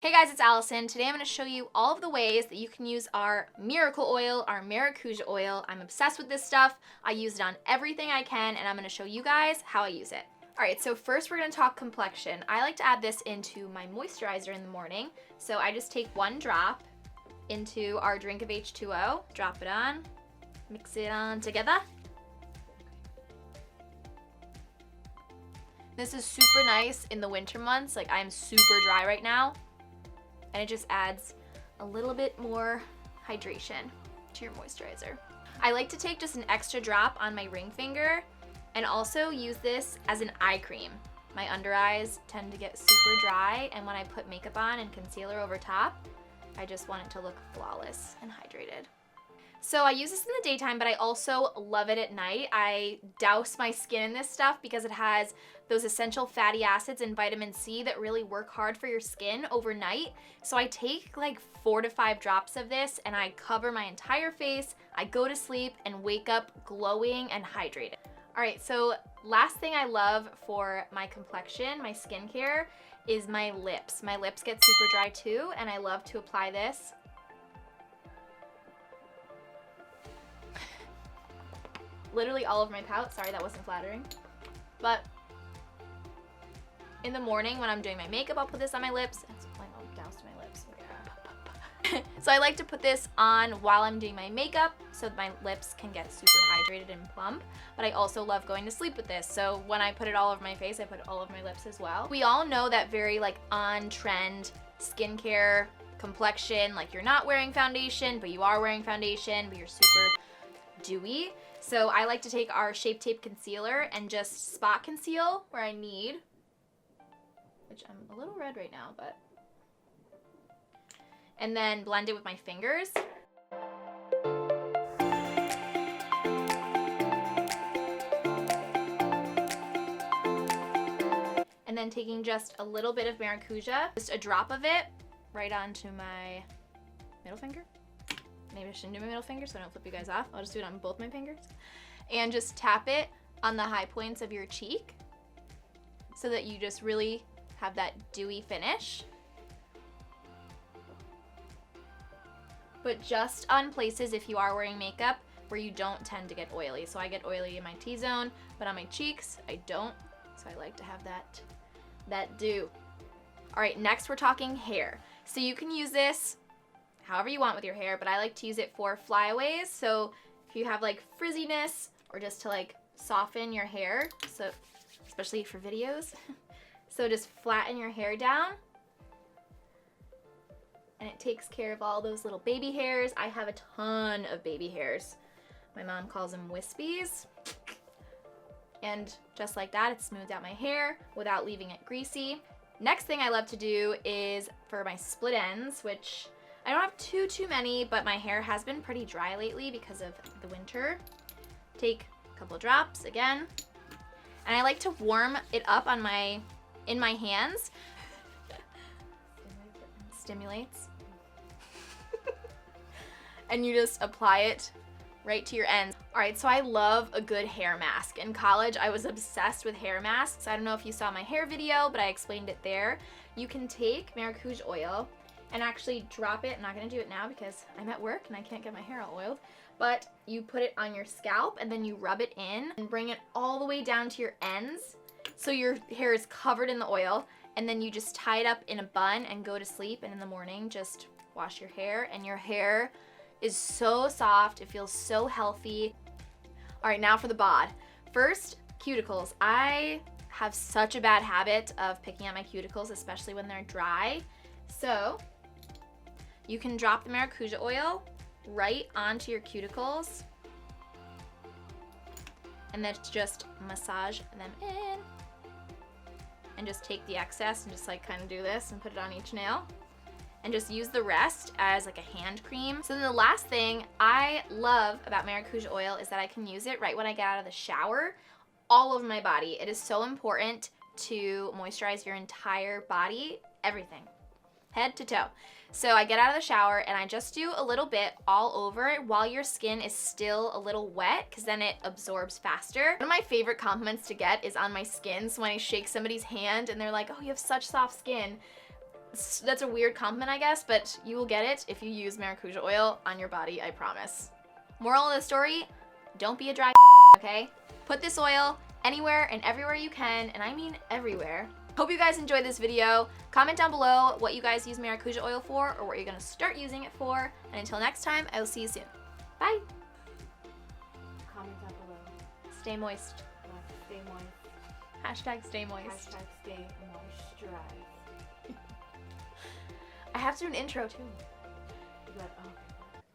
Hey guys, it's Allison. Today I'm going to show you all of the ways that you can use our miracle oil, our maracuja oil. I'm obsessed with this stuff. I use it on everything I can, and I'm going to show you guys how I use it. Alright, so first we're going to talk complexion. I like to add this into my moisturizer in the morning. So I just take one drop into our drink of H2O, drop it on, mix it on together. This is super nice in the winter months. Like, I'm super dry right now. And it just adds a little bit more hydration to your moisturizer. I like to take just an extra drop on my ring finger and also use this as an eye cream. My under eyes tend to get super dry, and when I put makeup on and concealer over top, I just want it to look flawless and hydrated. So I use this in the daytime, but I also love it at night. I douse my skin in this stuff because it has those essential fatty acids and vitamin C that really work hard for your skin overnight. So I take like 4 to 5 drops of this and I cover my entire face. I go to sleep and wake up glowing and hydrated. All right, so last thing I love for my complexion, my skincare, is my lips. My lips get super dry too, and I love to apply this literally all over my pout. Sorry, that wasn't flattering. But in the morning when I'm doing my makeup, I'll put this on my lips. It's like all doused my lips. Yeah. So I like to put this on while I'm doing my makeup so my lips can get super hydrated and plump. But I also love going to sleep with this. So when I put it all over my face, I put it all over my lips as well. We all know that very like on-trend skincare complexion, like you're not wearing foundation, but you are wearing foundation, but you're super dewy. So I like to take our Shape Tape concealer and just spot conceal where I need, which I'm a little red right now, but, and then blend it with my fingers. And then taking just a little bit of maracuja, just a drop of it right onto my middle finger. Maybe I shouldn't do my middle finger so I don't flip you guys off. I'll just do it on both my fingers. And just tap it on the high points of your cheek so that you just really have that dewy finish. But just on places, if you are wearing makeup, where you don't tend to get oily. So I get oily in my T-zone, but on my cheeks, I don't. So I like to have that dew. All right, next we're talking hair. So you can use this however you want with your hair, but I like to use it for flyaways. So if you have like frizziness or just to like soften your hair, so especially for videos. So just flatten your hair down and it takes care of all those little baby hairs. I have a ton of baby hairs. My mom calls them wispies. And just like that, it smooths out my hair without leaving it greasy. Next thing I love to do is for my split ends, which I don't have too many, but my hair has been pretty dry lately because of the winter. Take a couple drops again. And I like to warm it up on in my hands. Stimulates. And you just apply it right to your ends. All right, so I love a good hair mask. In college, I was obsessed with hair masks. I don't know if you saw my hair video, but I explained it there. You can take maracuja oil and actually drop it. I'm not gonna do it now because I'm at work and I can't get my hair all oiled, but you put it on your scalp and then you rub it in and bring it all the way down to your ends so your hair is covered in the oil, and then you just tie it up in a bun and go to sleep, and in the morning just wash your hair, and your hair is so soft. It feels so healthy. All right, now for the bod. First, cuticles. I have such a bad habit of picking at my cuticles, especially when they're dry. So you can drop the maracuja oil right onto your cuticles and then just massage them in and just take the excess and just like kind of do this and put it on each nail and just use the rest as like a hand cream. So then the last thing I love about maracuja oil is that I can use it right when I get out of the shower all over my body. It is so important to moisturize your entire body, everything, head to toe. So I get out of the shower and I just do a little bit all over it while your skin is still a little wet, because then it absorbs faster. One of my favorite compliments to get is on my skin. So when I shake somebody's hand and they're like, oh, you have such soft skin, That's a weird compliment, I guess, but you will get it if you use maracuja oil on your body, I promise. Moral of the story, don't be a dry okay? Put this oil anywhere and everywhere you can, and I mean everywhere. Hope you guys enjoyed this video. Comment down below what you guys use maracuja oil for or what you're gonna start using it for. And until next time, I will see you soon. Bye. Comment down below. Stay moist. Stay moist. Hashtag stay moist. Hashtag stay moisturized. I have to do an intro too. But, okay.